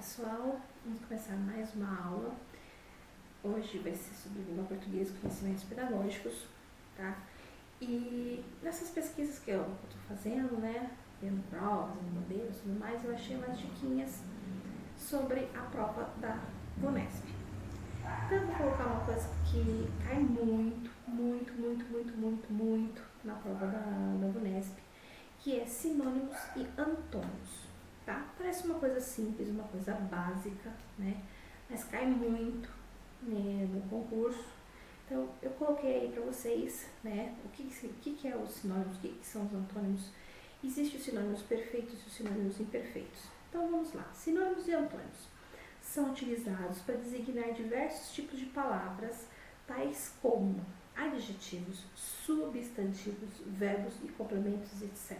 pessoal, vamos começar mais uma aula. Hoje vai ser sobre língua portuguesa e conhecimentos pedagógicos, tá? E nessas pesquisas que eu tô fazendo, né, vendo provas, modelos e tudo mais, eu achei umas diquinhas sobre a prova da VUNESP. Então eu vou colocar uma coisa que cai muito na prova da VUNESP, que é sinônimos e antônimos, tá? Parece uma coisa simples, uma coisa básica, né? Mas cai muito, né, no concurso. Então eu coloquei aí para vocês, né, o que é os sinônimos, o que são os antônimos. Existem os sinônimos perfeitos e os sinônimos imperfeitos. Então vamos lá. Sinônimos e antônimos são utilizados para designar diversos tipos de palavras, tais como adjetivos, substantivos, verbos e complementos, etc.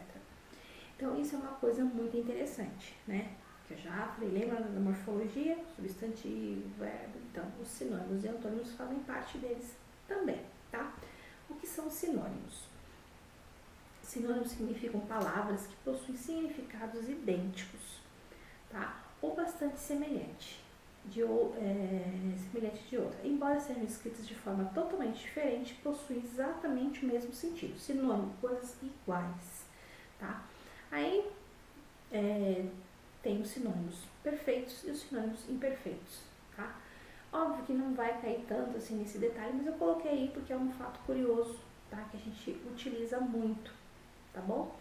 Então isso é uma coisa muito interessante, né? Que eu já falei, lembra da morfologia? Substantivo, verbo. Então os sinônimos e antônimos fazem parte deles também, tá? O que são sinônimos? Sinônimos significam palavras que possuem significados idênticos, tá? Ou bastante semelhante de outra. Embora sejam escritas de forma totalmente diferente, possuem exatamente o mesmo sentido. Sinônimo, coisas iguais, tá? Aí tem os sinônimos perfeitos e os sinônimos imperfeitos, tá? Óbvio que não vai cair tanto assim nesse detalhe, mas eu coloquei aí porque é um fato curioso, tá? Que a gente utiliza muito, tá bom?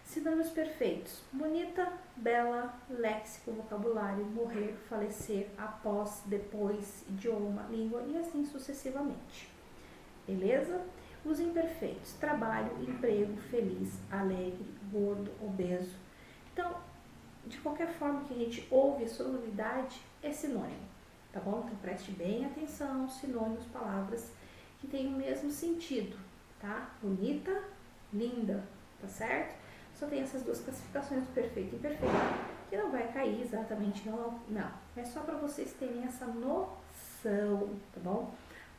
Sinônimos perfeitos: bonita, bela, léxico, vocabulário, morrer, falecer, após, depois, idioma, língua e assim sucessivamente. Beleza? Os imperfeitos: trabalho, emprego, feliz, alegre, gordo, obeso. Então, de qualquer forma que a gente ouve a sonoridade, é sinônimo, tá bom? Então preste bem atenção, sinônimos, palavras que têm o mesmo sentido, tá? Bonita, linda, tá certo? Só tem essas duas classificações, perfeito e imperfeito, que não vai cair exatamente, não. É só para vocês terem essa noção, tá bom?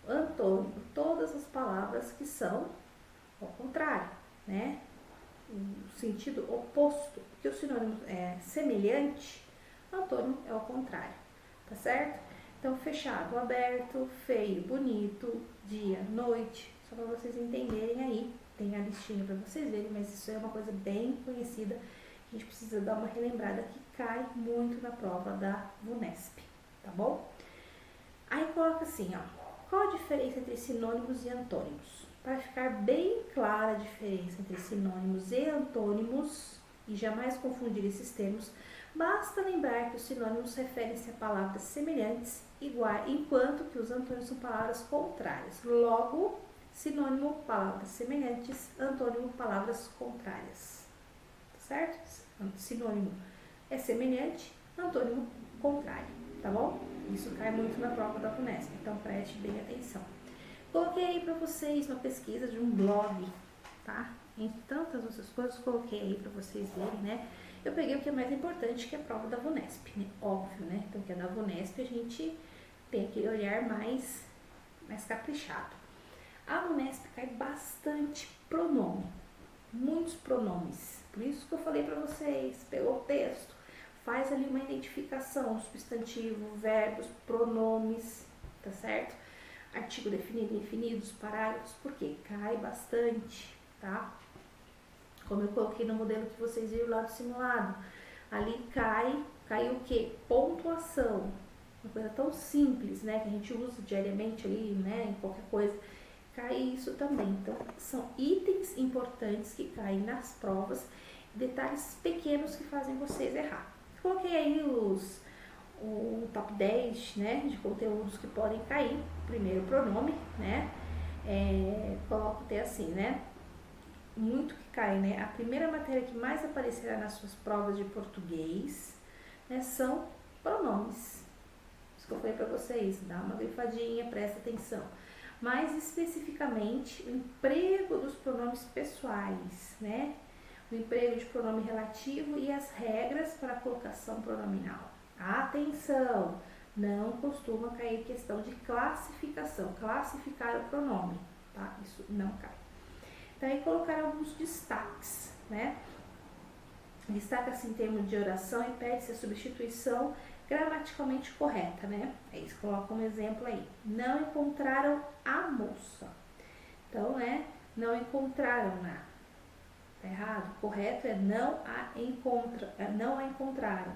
Antônimo, todas as palavras que são ao contrário, né? O sentido oposto, porque o sinônimo é semelhante, antônimo é o contrário, tá certo? Então, fechado, aberto, feio, bonito, dia, noite, só para vocês entenderem aí. Tem a listinha para vocês verem, mas isso é uma coisa bem conhecida, que a gente precisa dar uma relembrada, que cai muito na prova da VUNESP, tá bom? Aí coloca assim, ó, qual a diferença entre sinônimos e antônimos? Para ficar bem clara a diferença entre sinônimos e antônimos, e jamais confundir esses termos, basta lembrar que os sinônimos referem-se a palavras semelhantes, iguais, enquanto que os antônimos são palavras contrárias. Logo, sinônimo, palavras semelhantes, antônimo, palavras contrárias. Certo? Sinônimo é semelhante, antônimo, contrário, tá bom? Isso cai muito na prova da VUNESP, então preste bem atenção. Coloquei aí para vocês uma pesquisa de um blog, tá? Entre tantas outras coisas, coloquei aí para vocês verem, né? Eu peguei o que é mais importante, que é a prova da VUNESP, né? Óbvio, né? Então, que é da VUNESP, a gente tem aquele olhar mais caprichado. A VUNESP cai bastante pronome, muitos pronomes. Por isso que eu falei para vocês, pegou o texto, faz ali uma identificação, substantivo, verbos, pronomes, tá certo? Artigo definido, infinidos, parágrafos, porque cai bastante, tá? Como eu coloquei no modelo que vocês viram lá do simulado, ali cai o quê? Pontuação, uma coisa tão simples, né, que a gente usa diariamente ali, né, em qualquer coisa, cai isso também. Então, são itens importantes que caem nas provas, detalhes pequenos que fazem vocês errar. Coloquei aí o top 10, né, de conteúdos que podem cair. Primeiro, pronome, né, coloco até assim, né, muito que cai, né, a primeira matéria que mais aparecerá nas suas provas de português, né, são pronomes. Isso que eu falei para vocês, dá uma grifadinha, presta atenção. Mais especificamente, o emprego dos pronomes pessoais, né? O emprego de pronome relativo e as regras para a colocação pronominal. Atenção! Não costuma cair questão de classificação, classificar o pronome, tá? Isso não cai. Então, aí colocar alguns destaques, né? Destaca-se em termos de oração e pede-se a substituição gramaticalmente correta, né? Eles colocam um exemplo aí. Não encontraram a moça. Então, né? Não encontraram, né? Tá errado? O correto é não a encontraram.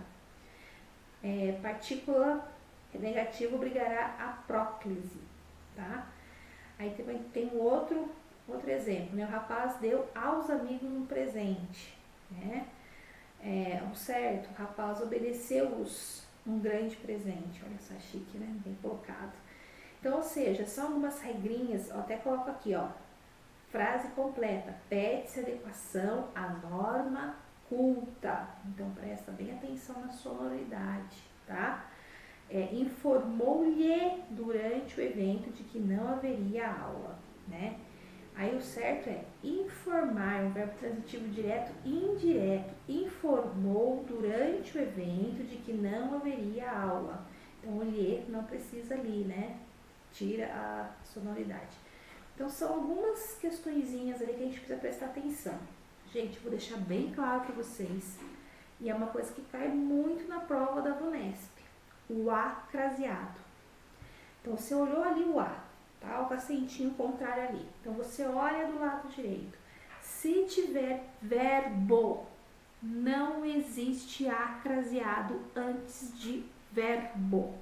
Partícula negativa obrigará a próclise, tá? Aí também tem outro exemplo, né? O rapaz deu aos amigos um presente, né? O certo, o rapaz obedeceu-os um grande presente. Olha só, chique, né? Bem colocado. Então, ou seja, são algumas regrinhas, eu até coloco aqui, ó. Frase completa, pede-se adequação à norma culta. Então, presta bem atenção na sonoridade, tá? Informou-lhe durante o evento de que não haveria aula, né? Aí o certo é informar, um verbo transitivo direto e indireto. Informou durante o evento de que não haveria aula. Então, o lhe não precisa ali, né? Tira a sonoridade. Então, são algumas questõezinhas ali que a gente precisa prestar atenção. Gente, vou deixar bem claro para vocês. E é uma coisa que cai muito na prova da VUNESP. O A craseado. Então, você olhou ali o A, tá? O acentinho contrário ali. Então, você olha do lado direito. Se tiver verbo, não existe A craseado antes de verbo.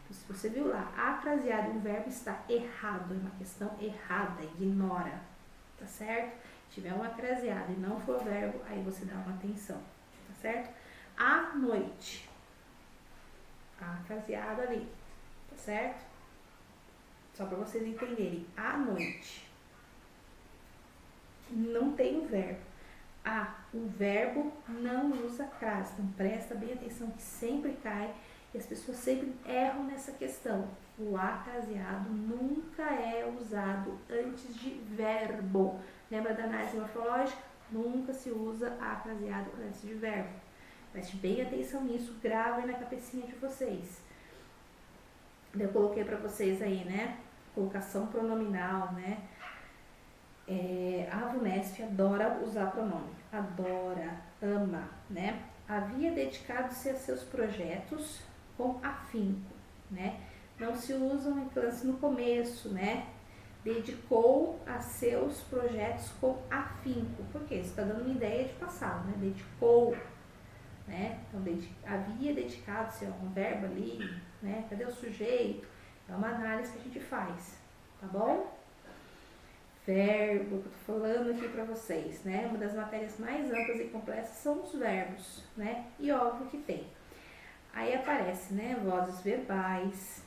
Então, se você viu lá, A craseado um verbo está errado, é uma questão errada, ignora, tá certo? Se tiver um acraseado e não for verbo, aí você dá uma atenção, tá certo? À noite. A craseado ali, tá certo? Só para vocês entenderem. À noite. Não tem o verbo. O verbo não usa crase. Então presta bem atenção que sempre cai e as pessoas sempre erram nessa questão. O A craseado nunca é usado antes de verbo. Lembra da análise morfológica? Nunca se usa A craseado antes de verbo. Preste bem atenção nisso, gravem na cabecinha de vocês. Eu coloquei para vocês aí, né? Colocação pronominal, né? A VUNESP adora usar pronome. Adora, ama, né? Havia dedicado-se a seus projetos com afinco, né? Não se usam em classe no começo, né? Dedicou a seus projetos com afinco. Por quê? Você está dando uma ideia de passado, né? Dedicou, né? Então, havia dedicado-se a um verbo ali, né? Cadê o sujeito? É uma análise que a gente faz, tá bom? Verbo, que eu tô falando aqui para vocês, né? Uma das matérias mais amplas e complexas são os verbos, né? E óbvio que tem. Aí aparece, né? Vozes verbais,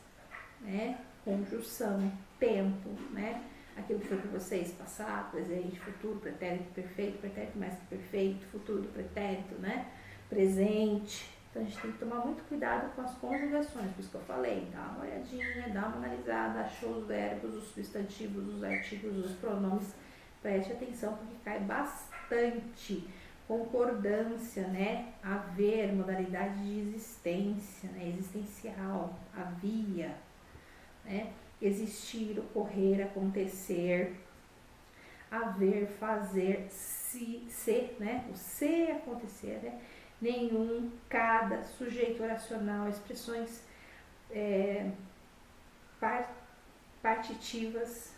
né? Conjunção, tempo, né? Aquilo que foi para vocês, passado, presente, futuro, pretérito perfeito mais que perfeito, futuro do pretérito, né? Presente. Então a gente tem que tomar muito cuidado com as conjugações, por isso que eu falei, dá uma olhadinha, dá uma analisada, achou os verbos, os substantivos, os artigos, os pronomes, preste atenção porque cai bastante. Concordância, né? Haver, modalidade de existência, né? Existencial, havia, né? Existir, ocorrer, acontecer, haver, fazer, ser, né? O ser acontecer, né? Nenhum, cada, sujeito oracional, expressões partitivas,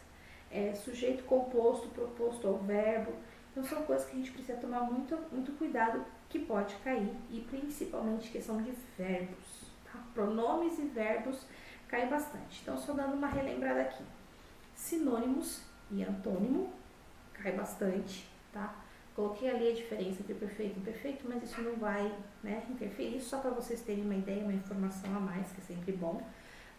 sujeito composto, proposto ao verbo. Então são coisas que a gente precisa tomar muito, muito cuidado que pode cair, e principalmente questão de verbos, tá? Pronomes e verbos caem bastante. Então só dando uma relembrada aqui. Sinônimos e antônimo cai bastante, tá? Coloquei ali a diferença entre perfeito e imperfeito, mas isso não vai, né, interferir, só para vocês terem uma ideia, uma informação a mais, que é sempre bom,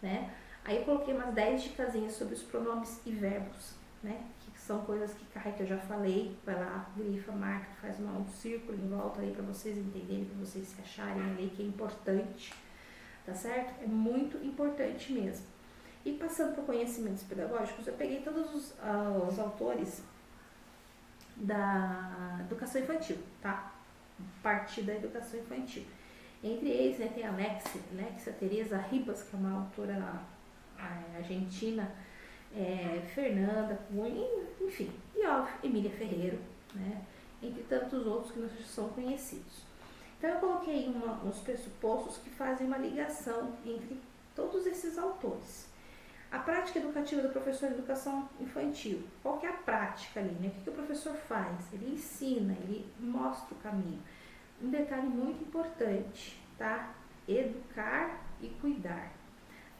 né? Aí eu coloquei umas 10 dicasinhas sobre os pronomes e verbos, né? Que são coisas que cai, que eu já falei. Vai lá, grifa, marca, faz um círculo em volta aí para vocês entenderem, para vocês se acharem ali, que é importante, tá certo? É muito importante mesmo. E passando para conhecimentos pedagógicos, eu peguei todos os autores da educação infantil, tá? Parte da educação infantil. Entre eles, né, tem a Alexia Teresa Ribas, que é uma autora argentina, Fernanda Cunha, enfim, e óbvio, Emília Ferreiro, né? entre tantos outros que não são conhecidos. Então eu coloquei uns pressupostos que fazem uma ligação entre todos esses autores. A prática educativa do professor de educação infantil. Qual que é a prática ali, né? O que o professor faz? Ele ensina, ele mostra o caminho. Um detalhe muito importante, tá? Educar e cuidar.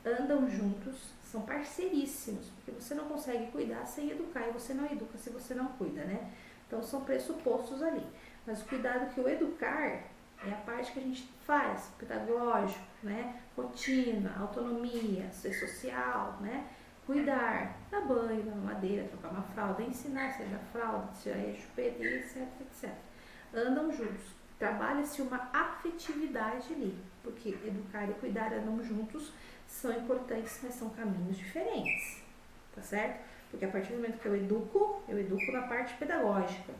Andam juntos, são parceiríssimos, porque você não consegue cuidar sem educar e você não educa se você não cuida, né? Então são pressupostos ali. Mas o cuidado que o educar é a parte que a gente faz, pedagógico, né? Rotina, autonomia, ser social, né? Cuidar, dar banho, dar mamadeira, trocar uma fralda, ensinar a sair da fralda, tirar a chupeta, etc, etc. Andam juntos. Trabalha-se uma afetividade ali, porque educar e cuidar andam juntos, são importantes, mas são caminhos diferentes, tá certo? Porque a partir do momento que eu educo na parte pedagógica,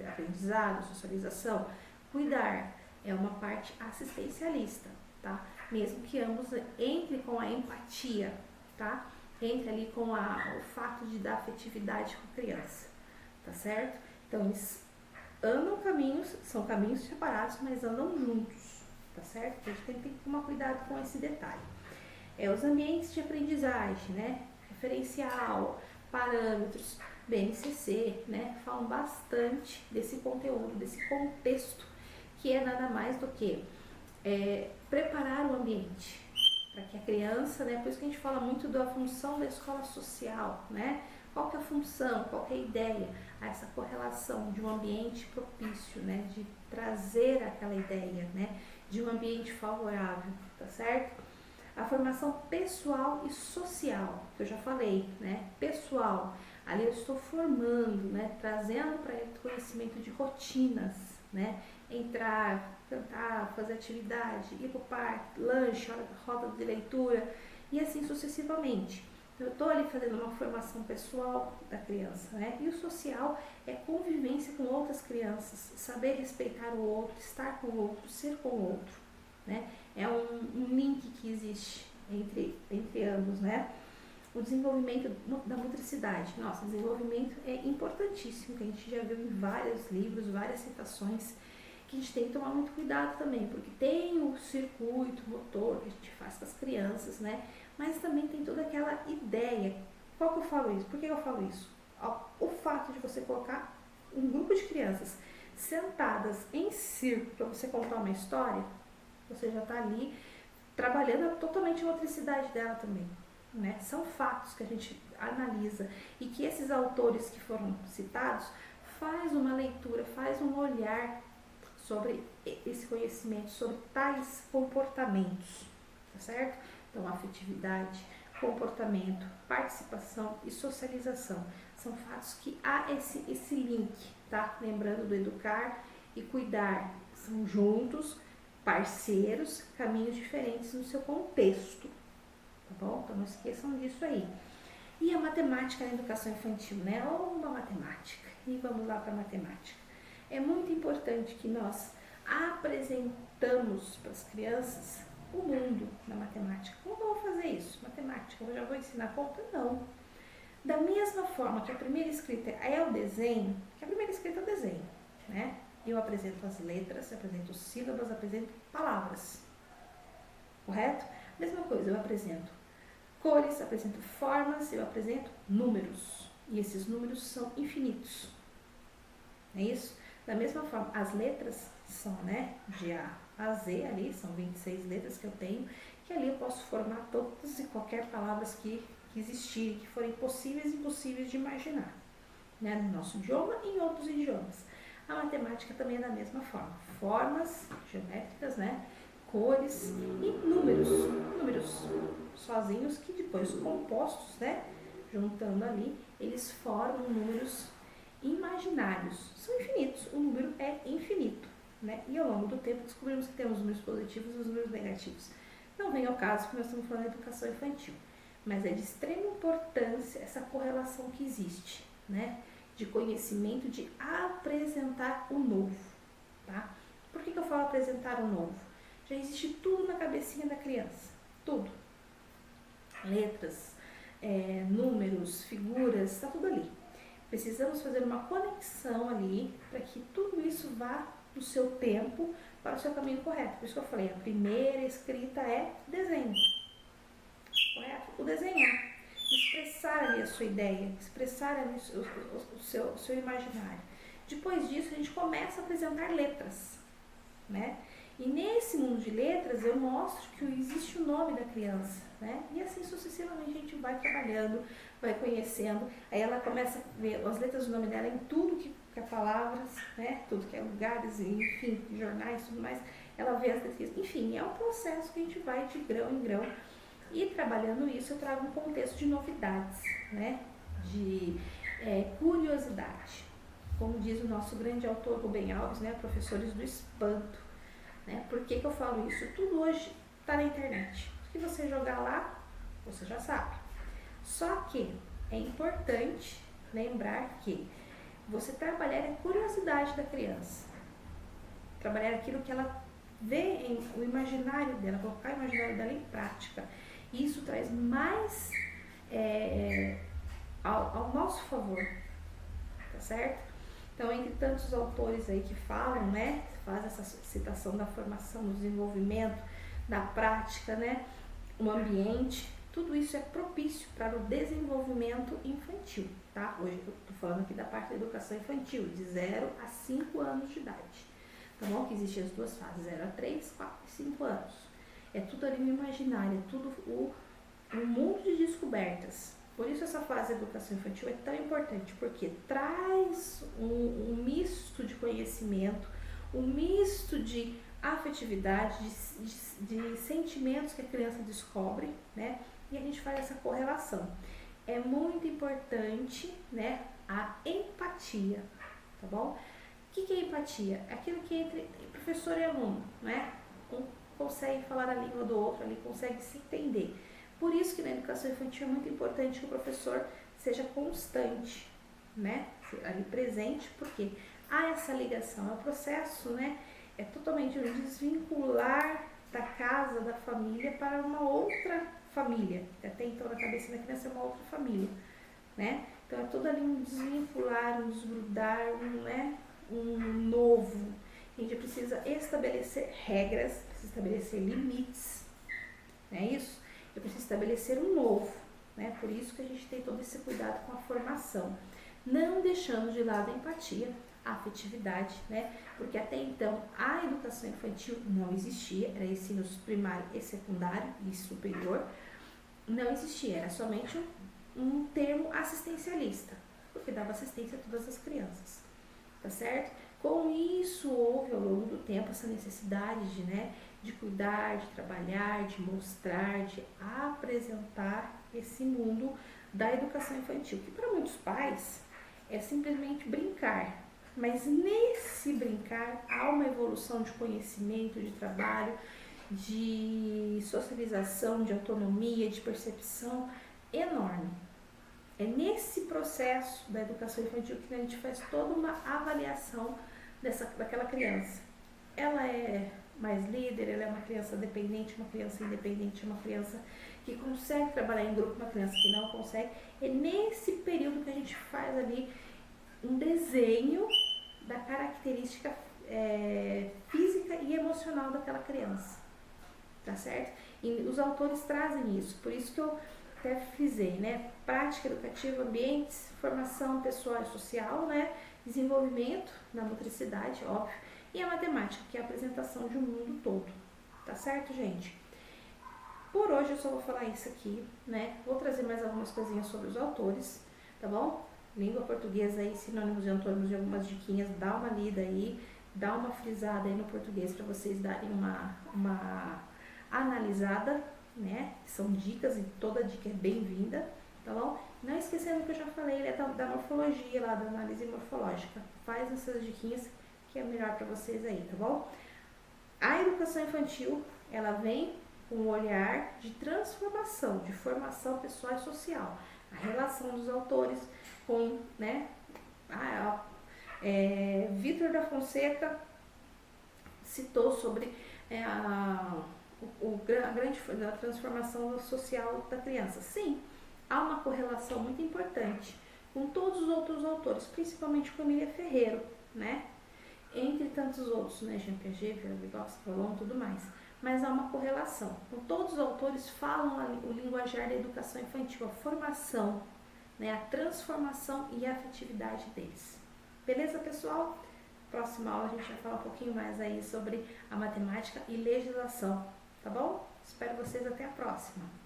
aprendizado, socialização. Cuidar é uma parte assistencialista, tá? Mesmo que ambos entrem com a empatia, tá? Entre ali com o fato de dar afetividade com a criança, tá certo? Então, eles andam caminhos, são caminhos separados, mas andam juntos, tá certo? A gente tem que tomar cuidado com esse detalhe. Os ambientes de aprendizagem, né? Referencial, parâmetros, BNCC, né? Falam bastante desse conteúdo, desse contexto, que é nada mais do que preparar o ambiente para que a criança, né? Por isso que a gente fala muito da função da escola social, né? Qual que é a função, qual que é a ideia? Essa correlação de um ambiente propício, né? De trazer aquela ideia, né? De um ambiente favorável, tá certo? A formação pessoal e social, que eu já falei, né? Pessoal, ali eu estou formando, né? Trazendo para ele conhecimento de rotinas, né? Entrar, cantar, fazer atividade, ir para o parque, lanche, roda de leitura e assim sucessivamente. Então, eu estou ali fazendo uma formação pessoal da criança, né? E o social é convivência com outras crianças, saber respeitar o outro, estar com o outro, ser com o outro, né? É um link que existe entre ambos, né? O desenvolvimento da motricidade. Nossa, desenvolvimento é importantíssimo, que a gente já viu em vários livros, várias citações, que a gente tem que tomar muito cuidado também, porque tem o circuito motor que a gente faz com as crianças, né? Mas também tem toda aquela ideia. Qual que eu falo isso? Por que eu falo isso? O fato de você colocar um grupo de crianças sentadas em círculo para você contar uma história, você já está ali trabalhando totalmente a motricidade dela também, né? São fatos que a gente analisa e que esses autores que foram citados faz uma leitura, faz um olhar sobre esse conhecimento, sobre tais comportamentos, tá certo? Então, afetividade, comportamento, participação e socialização são fatos que há esse link, tá? Lembrando do educar e cuidar, são juntos, parceiros, caminhos diferentes no seu contexto, tá bom? Então não esqueçam disso aí. E a matemática na educação infantil, né? Uma matemática. E vamos lá para a matemática. É muito importante que nós apresentamos para as crianças o mundo da matemática. Como eu vou fazer isso? Matemática, eu já vou ensinar conta? Não. Da mesma forma que a primeira escrita é o desenho, que a primeira escrita é o desenho, né? Eu apresento as letras, apresento sílabas, apresento palavras. Correto? Mesma coisa, eu apresento cores, apresento formas, eu apresento números. E esses números são infinitos. É isso? Da mesma forma, as letras são, né, de A a Z ali, são 26 letras que eu tenho, que ali eu posso formar todas e qualquer palavras que existirem, que forem possíveis e impossíveis de imaginar, né, no nosso idioma e em outros idiomas. A matemática também é da mesma forma. Formas geométricas, né? Cores e números sozinhos que depois compostos, né? Juntando ali, eles formam números imaginários. São infinitos, o número é infinito, né? E ao longo do tempo descobrimos que temos números positivos e os números negativos. Não vem ao caso porque nós estamos falando de educação infantil, mas é de extrema importância essa correlação que existe, né? De conhecimento, de apresentar o novo, tá? Por que eu falo apresentar o novo? Já existe tudo na cabecinha da criança, tudo. Letras, números, figuras, tá tudo ali. Precisamos fazer uma conexão ali para que tudo isso vá no seu tempo para o seu caminho correto. Por isso que eu falei, a primeira escrita é desenho, correto? O desenhar, expressar ali a sua ideia, expressar ali o seu imaginário. Depois disso, a gente começa a apresentar letras, né? E nesse mundo de letras, eu mostro que existe o nome da criança, né? E assim sucessivamente a gente vai trabalhando, vai conhecendo. Aí ela começa a ver as letras do nome dela em tudo que é palavras, né? Tudo que é lugares, enfim, jornais e tudo mais. Ela vê as letras. Enfim, é um processo que a gente vai de grão em grão. E trabalhando isso, eu trago um contexto de novidades, né? De curiosidade. Como diz o nosso grande autor Rubem Alves, né? Professores do espanto. Né? Por que eu falo isso? Tudo hoje está na internet. Se você jogar lá, você já sabe. Só que é importante lembrar que você trabalhar a curiosidade da criança. Trabalhar aquilo que ela vê o imaginário dela, colocar o imaginário dela em prática. E isso traz mais ao nosso favor, tá certo? Então, entre tantos autores aí que falam, né, faz essa citação da formação, do desenvolvimento, da prática, né, o ambiente, tudo isso é propício para o desenvolvimento infantil, tá? Hoje eu estou falando aqui da parte da educação infantil, de 0 a 5 anos de idade, tá bom? Que existem as duas fases, 0 a 3, 4 e 5 anos. É tudo ali no imaginário, é tudo um mundo de descobertas. Por isso essa fase da educação infantil é tão importante, porque traz um misto de conhecimento, um misto de afetividade, de sentimentos que a criança descobre, né? E a gente faz essa correlação. É muito importante, né, a empatia, tá bom? O que é empatia? Aquilo que é entre professor e aluno, né? Um consegue falar a língua do outro, ali consegue se entender. Por isso que na educação infantil é muito importante que o professor seja constante, né? Ali presente, porque há essa ligação, é um processo, né? É totalmente um desvincular da casa, da família para uma outra família. Até então na cabeça da criança é uma outra família, né? Então é todo ali um desvincular, um desgrudar, um novo. A gente precisa estabelecer regras, precisa estabelecer limites, não é isso? Eu preciso estabelecer um novo, né? Por isso que a gente tem todo esse cuidado com a formação. Não deixando de lado a empatia, a afetividade, né? Porque até então a educação infantil não existia, era ensino primário e secundário e superior, não existia, era somente um termo assistencialista, porque dava assistência a todas as crianças, tá certo? Com isso houve ao longo do tempo essa necessidade de, né, de cuidar, de trabalhar, de mostrar, de apresentar esse mundo da educação infantil, que para muitos pais é simplesmente brincar, mas nesse brincar há uma evolução de conhecimento, de trabalho, de socialização, de autonomia, de percepção enorme. É nesse processo da educação infantil que a gente faz toda uma avaliação daquela criança. Ela é mais líder, ela é uma criança dependente, uma criança independente, uma criança que consegue trabalhar em grupo, uma criança que não consegue. É nesse período que a gente faz ali um desenho da característica física e emocional daquela criança, tá certo? E os autores trazem isso, por isso que eu até frisei, né? Prática educativa, ambientes, formação pessoal e social, né? Desenvolvimento na motricidade, óbvio, e a matemática, que é a apresentação de um mundo todo, tá certo, gente? Por hoje eu só vou falar isso aqui, né? Vou trazer mais algumas coisinhas sobre os autores, tá bom? Língua portuguesa aí, sinônimos e antônimos de algumas diquinhas, dá uma lida aí, dá uma frisada aí no português para vocês darem uma analisada, né? São dicas e toda dica é bem-vinda, tá bom? Não esquecendo que eu já falei, ele é da morfologia lá, da análise morfológica. Faz essas diquinhas que é melhor para vocês aí, tá bom? A educação infantil, ela vem com um olhar de transformação, de formação pessoal e social. A relação dos autores com, né, Vitor da Fonseca citou sobre a grande transformação social da criança. Sim, há uma correlação muito importante com todos os outros autores, principalmente com Emília Ferreiro, né? Entre tantos outros, né? Jean Piaget, Vygotsky, Proudhon, tudo mais. Mas há uma correlação. Com todos os autores falam o linguajar da educação infantil, a formação, né? A transformação e a afetividade deles. Beleza, pessoal? Próxima aula a gente vai falar um pouquinho mais aí sobre a matemática e legislação, tá bom? Espero vocês até a próxima.